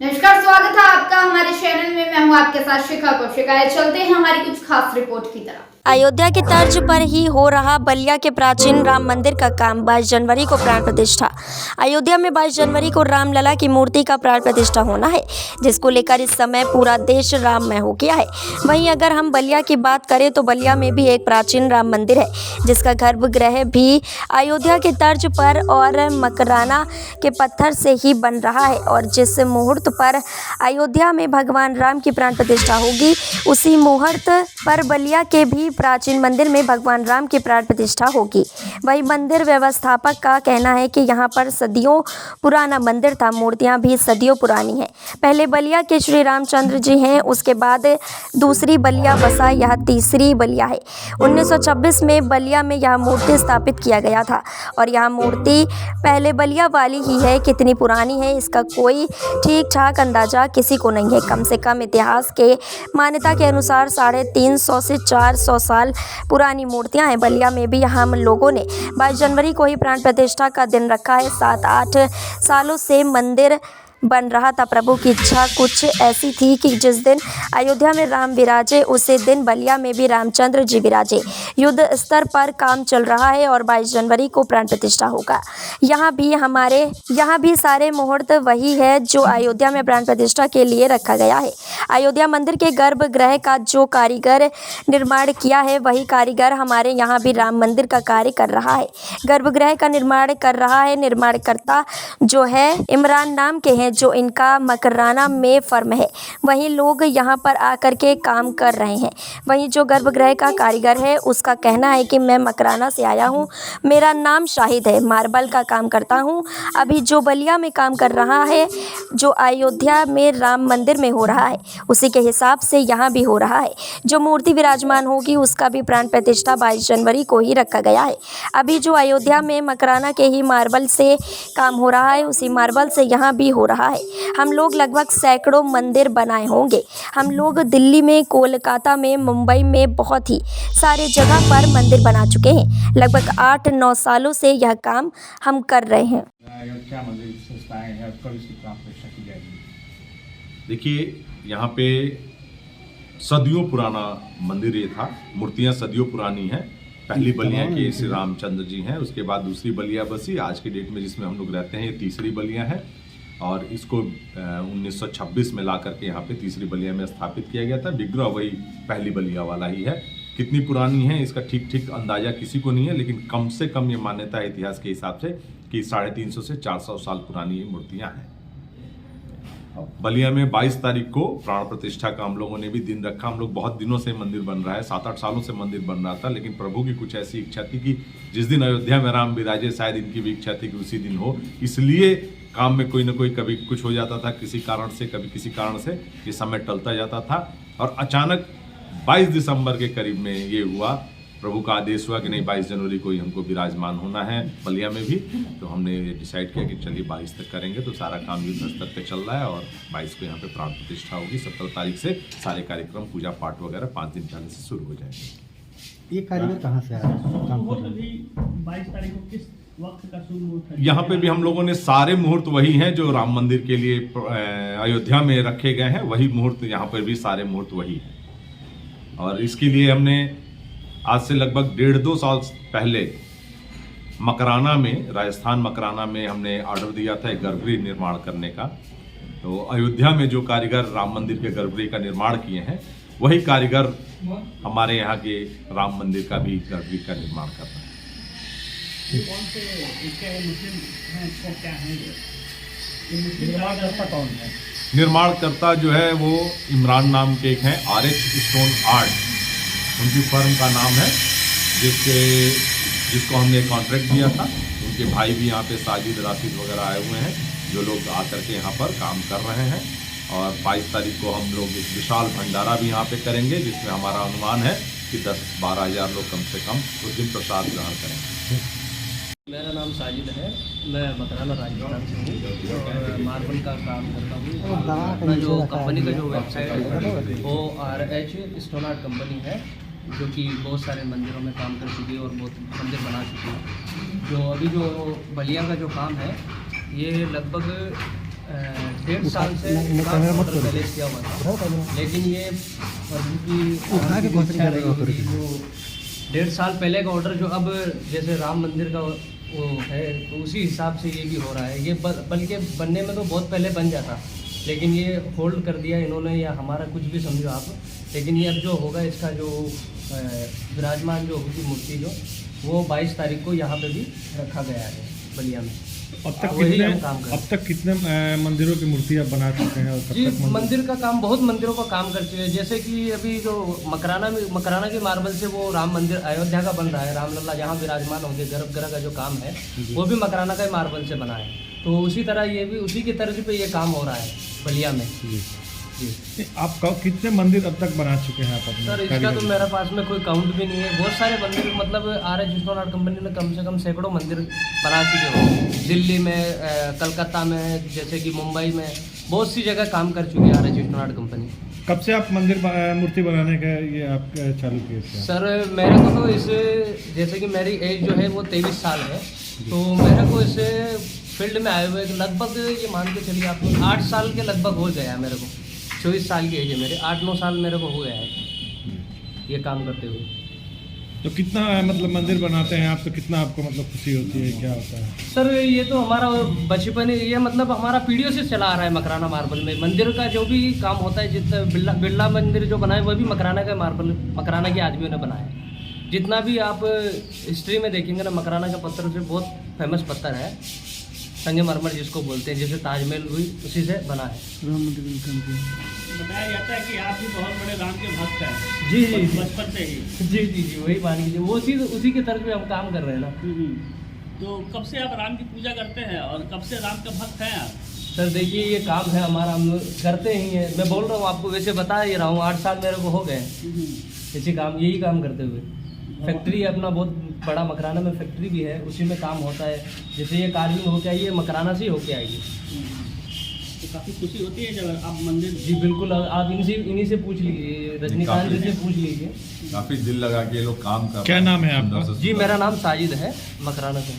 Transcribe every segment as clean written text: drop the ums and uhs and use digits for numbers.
नमस्कार, स्वागत है आपका हमारे चैनल में। मैं हूं आपके साथ शिखा कौशिक। चलते हैं हमारी कुछ खास रिपोर्ट की तरफ। अयोध्या की तर्ज पर ही हो रहा बलिया के प्राचीन राम मंदिर का काम। 22 जनवरी को प्राण प्रतिष्ठा। अयोध्या में 22 जनवरी को रामलला की मूर्ति का प्राण प्रतिष्ठा होना है, जिसको लेकर इस समय पूरा देश राममय हो गया है। वहीं अगर हम बलिया की बात करें तो बलिया में भी एक प्राचीन राम मंदिर है, जिसका गर्भगृह भी अयोध्या के तर्ज पर और मकराना के पत्थर से ही बन रहा है। और जिस मुहूर्त पर अयोध्या में भगवान राम की प्राण प्रतिष्ठा होगी, उसी मुहूर्त पर बलिया के भी प्राचीन मंदिर में भगवान राम की प्राण प्रतिष्ठा होगी। वही मंदिर व्यवस्थापक का कहना है कि यहाँ पर सदियों पुराना मंदिर था, मूर्तियाँ भी सदियों पुरानी हैं। पहले बलिया के श्री रामचंद्र जी हैं, उसके बाद दूसरी बलिया बसा, यह तीसरी बलिया है। 1926 में बलिया में यह मूर्ति स्थापित किया गया था और यह मूर्ति पहले बलिया वाली ही है। कितनी पुरानी है इसका कोई ठीक ठाक अंदाजा किसी को नहीं है। कम से कम इतिहास के मान्यता के अनुसार 350 से 400 साल पुरानी मूर्तियां हैं। बलिया में भी हम लोगों ने 22 जनवरी को ही प्राण प्रतिष्ठा का दिन रखा है। 7-8 सालों से मंदिर बन रहा था। प्रभु की इच्छा कुछ ऐसी थी कि जिस दिन अयोध्या में राम विराजे, उसी दिन बलिया में भी रामचंद्र जी विराजे। युद्ध स्तर पर काम चल रहा है और 22 जनवरी को प्राण प्रतिष्ठा होगा। यहाँ भी सारे मुहूर्त वही है जो अयोध्या में प्राण प्रतिष्ठा के लिए रखा गया है। अयोध्या मंदिर के गर्भगृह का जो कारीगर निर्माण किया है, वही कारीगर हमारे यहाँ भी राम मंदिर का कार्य कर रहा है। गर्भगृह का निर्माण कर रहा है। निर्माणकर्ता जो है इमरान नाम के हैं, जो इनका मकराना में फर्म है। वहीं लोग यहाँ पर आकर के काम कर रहे हैं। वहीं जो गर्भगृह का कारीगर है, उसका कहना है कि मैं मकराना से आया हूँ, मेरा नाम शाहिद है, मार्बल का काम करता हूँ। अभी जो बलिया में काम कर रहा है, जो अयोध्या में राम मंदिर में हो रहा है, उसी के हिसाब से यहाँ भी हो रहा है। जो मूर्ति विराजमान होगी, उसका भी प्राण प्रतिष्ठा 22 जनवरी को ही रखा गया है। अभी जो अयोध्या में मकराना के ही मार्बल से काम हो रहा है, उसी मार्बल से यहाँ भी हो रहा है। हम लोग लगभग सैकड़ों मंदिर बनाए होंगे। हम लोग दिल्ली में, कोलकाता में, मुंबई में बहुत ही सारे जगह पर मंदिर बना चुके हैं। लगभग 8-9 सालों से यह काम हम कर रहे हैं। क्या मंदिर संस्थाएं हैं, कब इसकी प्राण प्रतिष्ठा की जाएगी? देखिए, यहाँ पे सदियों पुराना मंदिर ये था। मूर्तियाँ सदियों पुरानी हैं। पहली बलिया के श्री रामचंद्र जी हैं, उसके बाद दूसरी बलिया बसी। आज के डेट में जिसमें हम लोग रहते हैं, ये तीसरी बलिया है और इसको 1926 में ला करके यहाँ पे तीसरी बलिया में स्थापित किया गया था। विग्रह वही पहली बलिया वाला ही है। कितनी पुरानी है इसका ठीक अंदाजा किसी को नहीं है, लेकिन कम से कम ये मान्यता है इतिहास के हिसाब से कि 350 से 400 साल पुरानी ये मूर्तियाँ हैं। बलिया में 22 तारीख को प्राण प्रतिष्ठा का हम लोगों ने भी दिन रखा। हम लोग बहुत दिनों से मंदिर बन रहा है, 7-8 सालों से मंदिर बन रहा था, लेकिन प्रभु की कुछ ऐसी इच्छा थी कि जिस दिन अयोध्या में राम विराजे, शायद इनकी भी इच्छा थी कि उसी दिन हो। इसलिए काम में कोई ना कोई कभी कुछ हो जाता था, किसी कारण से, कभी किसी कारण से ये समय टलता जाता था। और अचानक 22 दिसंबर के करीब में ये हुआ, प्रभु का आदेश हुआ कि नहीं, 22 जनवरी को ही हमको विराजमान होना है बलिया में भी। तो हमने डिसाइड किया कि चलिए 22 तक करेंगे। तो सारा काम युद्ध स्तर पे चल रहा है और 22 को यहाँ पे प्राण प्रतिष्ठा होगी। 17 तारीख से सारे कार्यक्रम, पूजा पाठ वगैरह 5 दिन पहले से शुरू हो जाएंगे। ये कारीगर कहाँ से आया? 22 तारीख को किस वक्त का शुभ मुहूर्त है? यहाँ पे भी हम लोगों ने सारे मुहूर्त वही हैं जो राम मंदिर के लिए अयोध्या में रखे गए हैं, वही मुहूर्त यहाँ पर भी सारे मुहूर्त वही हैं। और इसके लिए हमने आज से लगभग 1.5-2 साल पहले मकराना में, राजस्थान मकराना में हमने ऑर्डर दिया था एक गर्भगृह निर्माण करने का। तो अयोध्या में जो कारीगर राम मंदिर के गर्भगृह का निर्माण किए हैं, वही कारीगर हमारे यहाँ के राम मंदिर का भी गर्भगृह का निर्माण कर रहे हैं। कौन से इसके मुस्लिम हैं, इसको क्या है? निर्माणकर्ता कौन है? निर्माणकर्ता जो है वो इमरान नाम के एक हैं, RH स्टोन आर्ट उनकी फर्म का नाम है, जिसको हमने कॉन्ट्रैक्ट दिया था। उनके भाई भी यहाँ पे साजिद, राशिद वगैरह आए हुए हैं, जो लोग आकर के यहाँ पर काम कर रहे हैं। और 22 तारीख को हम लोग एक विशाल भंडारा भी यहाँ पे करेंगे, जिसमें हमारा अनुमान है कि 10-12 हज़ार लोग कम से कम उस दिन प्रसाद ग्रहण करेंगे। मेरा नाम साजिद है, मैं मकराना राजस्थान से हूँ और मार्बल का काम करता हूँ। अपना जो कंपनी का जो वेबसाइट है वो RH स्टोन आर्ट कंपनी है, जो कि बहुत सारे मंदिरों में काम कर चुकी है और बहुत मंदिर बना चुकी है। जो अभी जो बलिया का जो काम है, ये लगभग 1.5 साल से काम ऑर्डर पहले किया हुआ था, लेकिन ये प्रभु की इच्छा रही होगी जो 1.5 साल पहले का ऑर्डर जो अब जैसे राम मंदिर का वो है, तो उसी हिसाब से ये भी हो रहा है। ये बल्कि बनने में तो बहुत पहले बन जाता, लेकिन ये होल्ड कर दिया इन्होंने, या हमारा कुछ भी समझो आप। लेकिन ये अब जो होगा इसका जो विराजमान जो होगी मूर्ति जो, वो 22 तारीख को यहाँ पे भी रखा गया है बलिया में। अब तक वही कितने हम काम कर रहे हैं। अब तक कितने मंदिरों की मूर्ति आप बना चुके हैं? और कब जी, तक मंदिर का काम, बहुत मंदिरों का काम कर चुके हैं। जैसे कि अभी जो मकराना के मार्बल से वो राम मंदिर अयोध्या का बन रहा है, रामलला जहाँ विराजमान होंगे, गर्भगृह का जो काम है वो भी मकराना का ही मार्बल से बना है। तो उसी तरह ये भी उसी की तर्ज पे ये काम हो रहा है बलिया में। जी आप कितने मंदिर अब तक बना चुके हैं आप अपने? सर, इसका तो मेरे पास में कोई काउंट भी नहीं है। बहुत सारे मंदिर, मतलब RH विष्णु आर्ट कंपनी ने कम से कम सैकड़ों मंदिर बना चुके हो। दिल्ली में, कलकत्ता में, जैसे कि मुंबई में, बहुत सी जगह काम कर चुकी है RH विष्णु आर्ट कंपनी। कब से आप मूर्ति बनाने का ये आप चालू किए थे? सर, मेरे को तो इस, जैसे कि मेरी एज जो है वो 23 साल है, तो मेरे को इस फील्ड में आए हुए लगभग ये मान के चलिए आप 8 साल के लगभग हो गया है मेरे को। 24 साल की एज है मेरे, 8-9 साल मेरे को हो गया है ये काम करते हुए। तो कितना मतलब मंदिर बनाते हैं आप, तो कितना आपको मतलब खुशी होती है, क्या होता है? सर, ये तो हमारा बचपन, ये मतलब हमारा पीढ़ियों से चला आ रहा है। मकराना मार्बल में मंदिर का जो भी काम होता है, जितना बिरला मंदिर जो बना है वो भी मकराना का मार्बल, मकराना के आदमियों ने बनाया है। जितना भी आप हिस्ट्री में देखेंगे ना, मकराना का पत्थर से बहुत फेमस पत्थर है, संगमरमर जिसको बोलते हैं, जैसे ताजमहल हुई उसी से बना है। बताया जाता है कि आप भी बहुत बड़े राम के भक्त हैं। जी जी बचपन से ही। जी, वही मान लीजिए, वो उसी के तर्ज पे हम काम कर रहे हैं ना। तो कब से आप राम की पूजा करते हैं और कब से राम का भक्त हैं आप? सर देखिए, ये काम है हमारा, हम करते ही हैं। मैं बोल रहा हूँ आपको, वैसे बता ही रहा हूँ, 8 साल मेरे को हो गए यही काम करते हुए। फैक्ट्री है अपना बहुत बड़ा, मकराना में फैक्ट्री भी है, उसी में काम होता है। जैसे ये कार्विंग होके आई है, मकराना से ही होके आएगी। तो काफ़ी खुशी होती है जब आप मंदिर। जी बिल्कुल, आप इन्हीं से पूछ लीजिए, रजनीकांत जी से पूछ लीजिए। काफी दिल लगा के ये लोग काम कर। क्या नाम है आपका? जी, मेरा नाम साजिद है, मकराना से।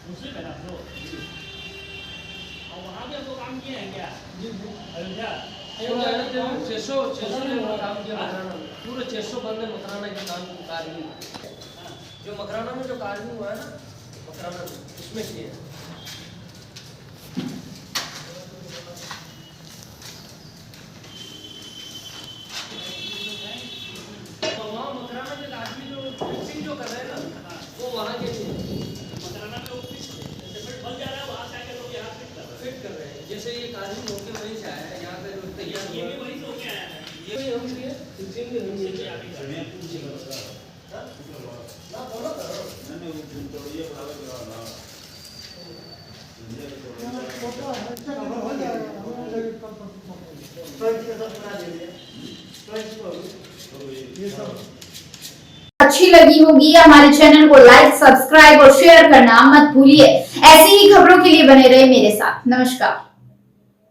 दूसरी तरफ तो और वहाँ भी हमको काम किए हैं क्या? अयोध्या 600 काम किया मकराना में, पूरे 600 बंदे मकराना के काम कार्य, जो मकराना में जो कार्य हुआ है ना, मकराना में उसमें किए हैं। तो वहाँ मकराना के आदमी जो फिक्सिंग जो कर रहे हैं ना, वो वहाँ के अच्छी लगी होगी हमारे चैनल को लाइक, सब्सक्राइब और शेयर करना मत भूलिए। ऐसी ही खबरों के लिए बने रहे मेरे साथ। नमस्कार।